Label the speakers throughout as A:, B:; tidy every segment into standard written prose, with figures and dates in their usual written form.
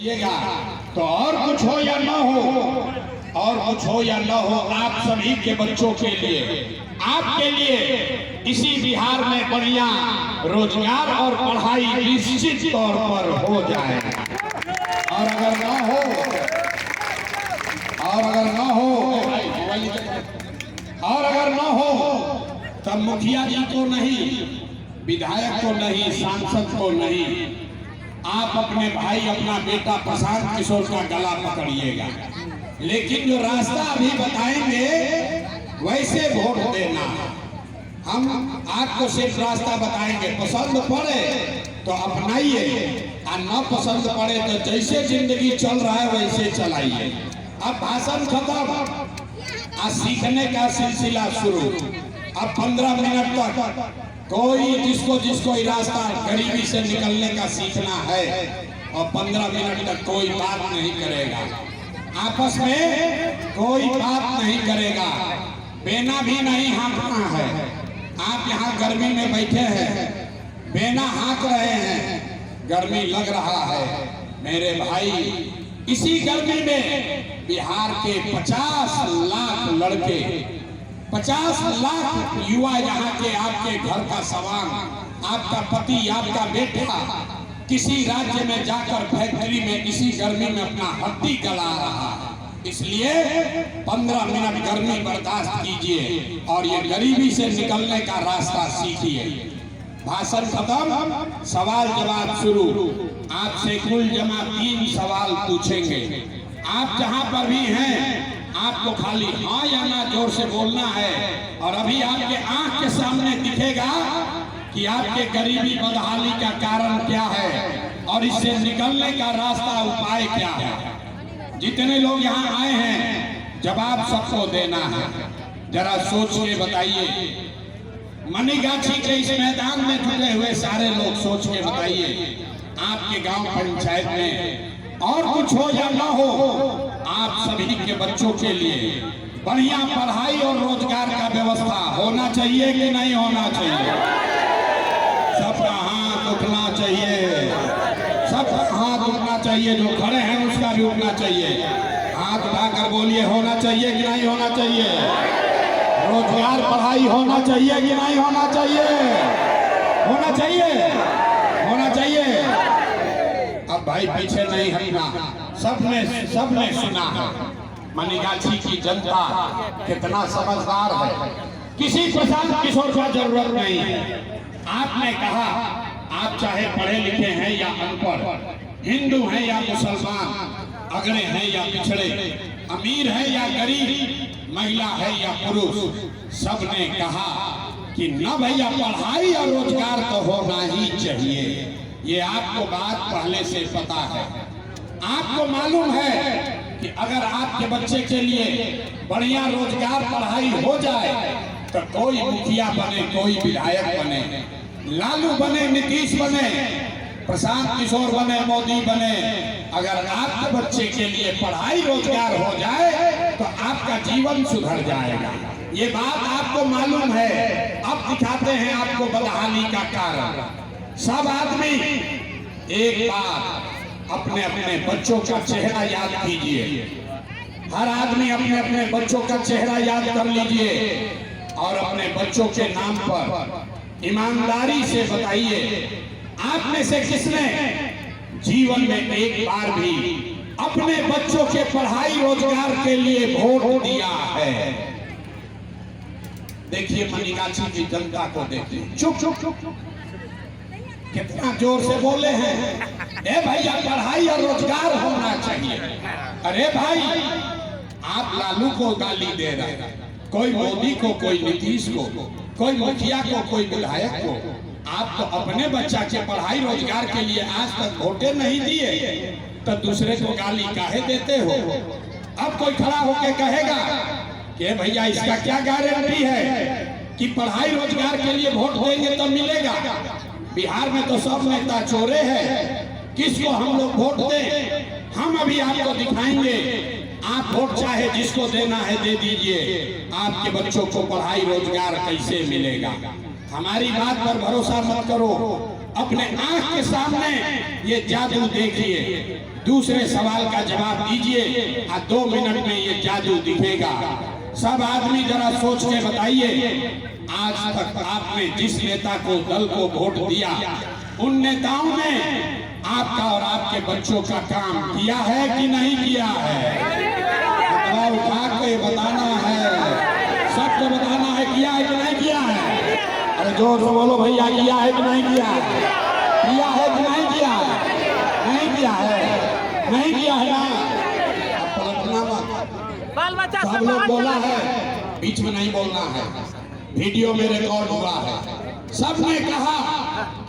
A: तो और कुछ हो या ना हो, और कुछ हो या ना हो, आप सभी के बच्चों के लिए, आपके लिए इसी बिहार में बढ़िया रोजगार और पढ़ाई निश्चित तौर पर हो जाए। और अगर ना हो, और अगर ना हो तब मुखिया जी को नहीं, विधायक को नहीं, सांसद को नहीं, आप अपने भाई, अपना बेटा प्रशांत किशोर का गला पकड़िएगा। लेकिन जो रास्ता अभी बताएंगे वैसे वोट देना। हम आपको सिर्फ रास्ता बताएंगे, पसंद पड़े तो अपनाइए, और न पसंद पड़े तो जैसे जिंदगी चल रहा है वैसे चलाइए। अब भाषण खत्म, आज सीखने का सिलसिला शुरू। अब 15 मिनट तक कोई जिसको रास्ता गरीबी से निकलने का सीखना है, और 15 मिनट तक कोई बात नहीं करेगा, आपस में कोई बात नहीं करेगा, बेना भी नहीं हाँकना है। आप यहाँ गर्मी में बैठे हैं, बेना हाँक रहे हैं, गर्मी लग रहा है मेरे भाई। इसी गर्मी में बिहार के 50 लाख लड़के, 50 लाख युवा यहाँ के आपके घर का सवांग, आपका पति, आपका बेटा किसी राज्य में जाकर फैक्ट्री में इसी गर्मी में अपना हड्डी गला रहा है। इसलिए 15 मिनट गर्मी बर्दाश्त कीजिए और ये गरीबी से निकलने का रास्ता सीखिए। भाषण खत्म, सवाल जवाब शुरू। आपसे कुल जमा 3 सवाल पूछेंगे। आप जहां पर भी हैं, आपको खाली हाँ या ना जोर से बोलना है। और अभी आपके आंख के सामने दिखेगा कि आपके गरीबी बदहाली का कारण क्या है और इससे निकलने का रास्ता, उपाय क्या है। जितने लोग यहाँ आए हैं, जवाब सबको देना है। जरा सोच के बताइए। मनीगाछी के इस मैदान में जुटे हुए सारे लोग सोच के बताइए, आपके गांव पंचायत में और कुछ हो या ना हो, आप सभी के बच्चों के लिए बढ़िया पढ़ाई और रोजगार का व्यवस्था होना चाहिए कि नहीं होना चाहिए? सबका हाथ उठना चाहिए, सबका हाथ उठना चाहिए। जो खड़े हैं उसका भी उठना चाहिए। हाथ उठाकर बोलिए, होना चाहिए कि नहीं होना चाहिए? रोजगार पढ़ाई होना चाहिए कि नहीं होना चाहिए? होना चाहिए, होना चाहिए। अब भाई पीछे नहीं हटना। सबने सुना है मनीगाछी की जनता कितना समझदार है। किसी प्रशांत किशोर का जरूरत नहीं है। आपने कहा, आप चाहे पढ़े लिखे हैं या अनपढ़, हिंदू हैं या मुसलमान, अगड़े हैं या पिछड़े, अमीर है या गरीब, महिला है या पुरुष, सबने कहा कि न भैया पढ़ाई और रोजगार तो होना ही चाहिए। ये आपको बात पहले से पता है। आपको मालूम है कि अगर आपके बच्चे के लिए बढ़िया रोजगार पढ़ाई हो जाए तो कोई मुखिया बने, कोई विधायक बने, लालू बने, नीतीश बने, प्रशांत किशोर बने, मोदी बने, अगर आपके बच्चे के लिए पढ़ाई रोजगार हो जाए तो आपका जीवन सुधर जाएगा। ये बात आपको मालूम है। अब दिखाते हैं आपको बदहाली का कारण। सब आदमी एक बार अपने अपने बच्चों का चेहरा याद कीजिए। हर आदमी अपने अपने बच्चों का चेहरा याद कर लीजिए और अपने बच्चों के नाम पर ईमानदारी से बताइए, आप में से किसने जीवन में एक बार भी अपने बच्चों के पढ़ाई रोजगार के लिए वोट दिया है? देखिए मनीगाछी की जनता को देखिए। चुप चुप चुप, कितना जोर से बोले हैं। ए भैया पढ़ाई और रोजगार होना चाहिए। अरे भाई, आप लालू को गाली दे रहे हैं, कोई मोदी को, कोई नीतीश को, कोई मुखिया को, कोई विधायक को। आप तो अपने बच्चा के पढ़ाई रोजगार के लिए आज तक वोटे नहीं दिए, तो दूसरे को गाली काहे देते हो? अब कोई खड़ा होकर कहेगा कि भैया इसका क्या गारंटी है कि पढ़ाई रोजगार के लिए वोट देंगे तो मिलेगा? बिहार में तो सब नेता चोरे हैं, किसको हम लोग वोट दें? हम अभी आपको दिखाएंगे। आप वोट चाहे जिसको देना है दे दीजिए, आपके बच्चों को पढ़ाई रोजगार कैसे मिलेगा। हमारी बात पर भरोसा मत करो, अपने आंख के सामने ये जादू देखिए, दूसरे सवाल का जवाब दीजिए और 2 मिनट में ये जादू दिखेगा। सब आदमी जरा सोच के बताइए, आज तक आपने जिस नेता को दल को वोट दिया, उन नेताओं ने आपका और आपके बच्चों का काम किया है कि नहीं किया है? उठा के बताना है, सबको बताना है, किया है कि नहीं किया है? अरे जोर से बोलो भैया, किया है कि नहीं किया है? किया है कि नहीं किया है? नहीं किया है, नहीं किया है ना? पलटना मत, सब लोग बोला है, बीच में नहीं बोलना है, वीडियो में रिकॉर्ड हुआ है। सबने कहा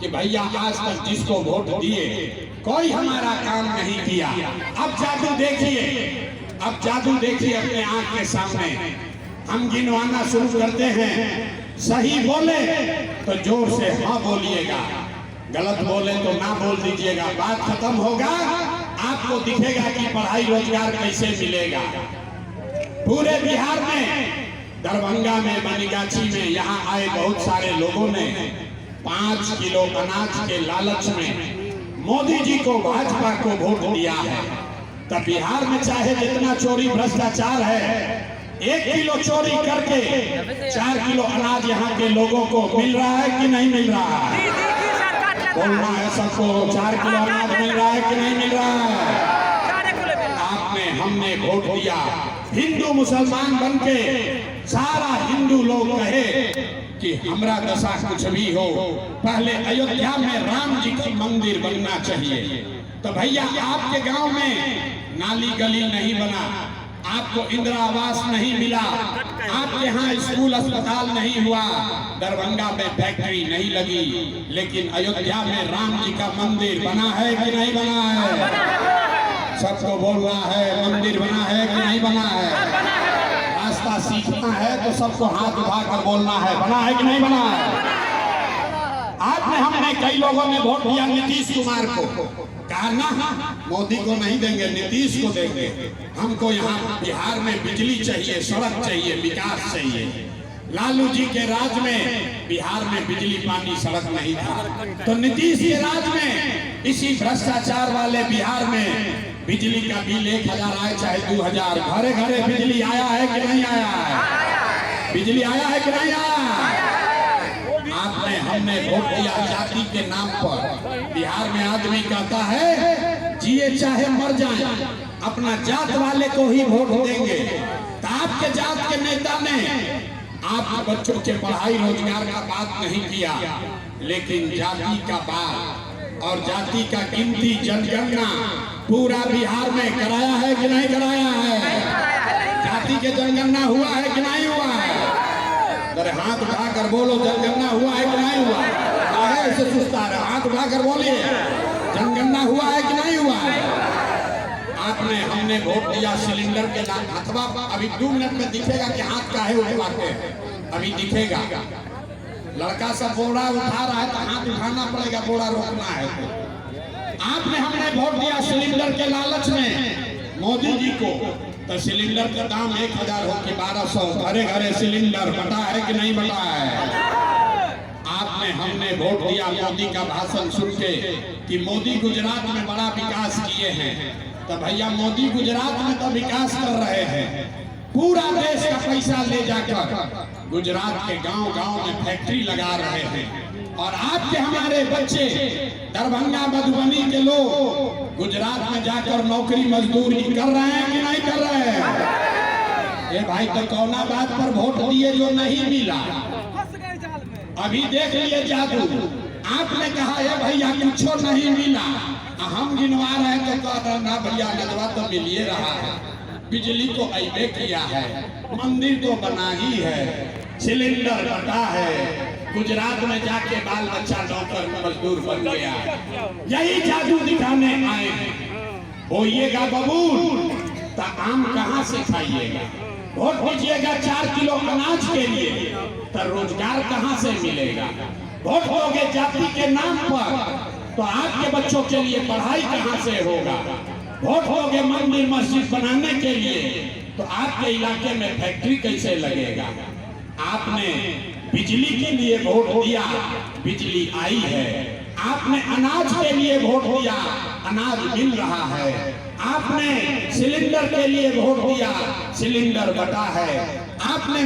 A: कि भैया आज तक जिसको वोट दिए कोई हमारा काम नहीं किया। अब जादू देखिए, अब जादू देखिए अपने आंख के सामने। हम गिनवाना शुरू करते हैं, सही बोले तो जोर से हाँ बोलिएगा, गलत बोले तो ना बोल दीजिएगा। बात खत्म होगा, आपको दिखेगा कि पढ़ाई रोजगार कैसे मिलेगा। पूरे बिहार में, दरभंगा में, बनीगाछी में, यहाँ आए बहुत सारे लोगों ने 5 किलो अनाज के लालच में मोदी जी को, भाजपा को वोट दिया है। तब बिहार में चाहे जितना चोरी भ्रष्टाचार है, 1 किलो चोरी करके 4 किलो अनाज यहाँ के लोगों को मिल रहा है कि नहीं मिल रहा है? बोलना है सबको, 4 किलो अनाज मिल रहा है कि नहीं मिल रहा है? आपने, हमने वोट दिया, हिंदू मुसलमान बन के सारा हिंदू लोग कहे कि हमरा दशा कुछ भी हो, पहले अयोध्या में राम जी का मंदिर बनना चाहिए। तो भैया आपके गांव में नाली गली नहीं बना, आपको इंदिरा आवास नहीं मिला, आपके यहाँ स्कूल अस्पताल नहीं हुआ, दरभंगा में फैक्ट्री नहीं लगी, लेकिन अयोध्या में राम जी का मंदिर बना है कि नहीं बना है? सबको बोलना है, मंदिर बना है कि नहीं बना है? रास्ता सीखना है तो सबको हाथ उठाकर बोलना है, बना है कि नहीं बना है? आज में हमने कई लोगों ने वोट दिया नीतीश कुमार को, कहा ना मोदी को नहीं देंगे, नीतीश को देंगे। हमको यहाँ बिहार में बिजली चाहिए, सड़क चाहिए, विकास चाहिए। लालू जी के राज में बिहार में बिजली पानी सड़क नहीं था, तो नीतीश के राज में इसी भ्रष्टाचार वाले बिहार में बिजली का बिल 1000 आए चाहे 2000, घरे घरे बिजली आया है कि नहीं आया है? बिजली आया है कि नहीं आया? आपने, हमने वोट दिया जाति के नाम पर। बिहार में आदमी कहता है जिए चाहे मर जाए, अपना जात वाले को ही वोट देंगे। तो आपके जात के नेता ने आपके बच्चों के पढ़ाई रोजगार का बात नहीं किया, लेकिन जाति का बात और जाति का गिनती, जनगणना पूरा बिहार में कराया है कि नहीं कराया है? जाति के जनगणना हुआ है कि नहीं हुआ है? अरे हाथ उठाकर बोलो, जनगणना हुआ है कि नहीं हुआ? ऐसे सुस्ता रहा, हाथ उठाकर बोलिए, जनगणना हुआ है कि नहीं हुआ है? आपने, हमने वोट दिया सिलेंडर के अथवा अभी 2 मिनट में दिखेगा कि हाथ काहे उठवाते हैं, अभी दिखेगा। लड़का सब बोरा उठा रहा है तो हाथ उठाना पड़ेगा, बोरा रोकना है तो। आपने, हमने वोट दिया सिलेंडर के लालच में मोदी जी को, तो सिलेंडर का दाम 1000 हो के 1200, घरे घरे सिलेंडर बटा है कि नहीं बटा है? आपने, हमने वोट दिया मोदी का भाषण सुन के कि मोदी गुजरात में बड़ा विकास किए हैं। तो भैया मोदी गुजरात में तो विकास कर रहे हैं, पूरा देश का पैसा ले जाकर गुजरात के गांव-गांव में फैक्ट्री लगा रहे हैं। और आपके हमारे बच्चे दरभंगा मधुबनी के लोग गुजरात में जाकर नौकरी मजदूरी कर रहे हैं कि नहीं कर रहे हैं? ये भाई तो कौना बात पर वोट दिए जो नहीं मिला? अभी देख लिए जादू। आपने कहा है भैया कुछ नहीं मिला, हम गिनवा रहे तो कह रहे ना भैया नजवा तो मिल ही रहा है, बिजली तो अबे किया है, मंदिर तो बना ही है, सिलेंडर बटा है, गुजरात में जाके बाल बच्चा नौकर मजदूर बन गया। यही जादू दिखाने आए हैं। होइएगा बबूल तो आम कहाँ से खाइएगा? वोट दीजिएगा 4 किलो अनाज के लिए तो रोजगार कहाँ से मिलेगा? वोट दोगे जाति के नाम पर तो आपके बच्चों के लिए पढ़ाई कहाँ से होगा? वोट दोगे मंदिर मस्जिद बनाने के लिए तो आपके इलाके में फैक्ट्री कैसे लगेगा? आपने बिजली के लिए वोट दिया, बिजली आई है। आपने अनाज के लिए वोट दिया, अनाज मिल रहा है। आपने सिलेंडर के लिए वोट दिया, सिलेंडर बटा है। आपने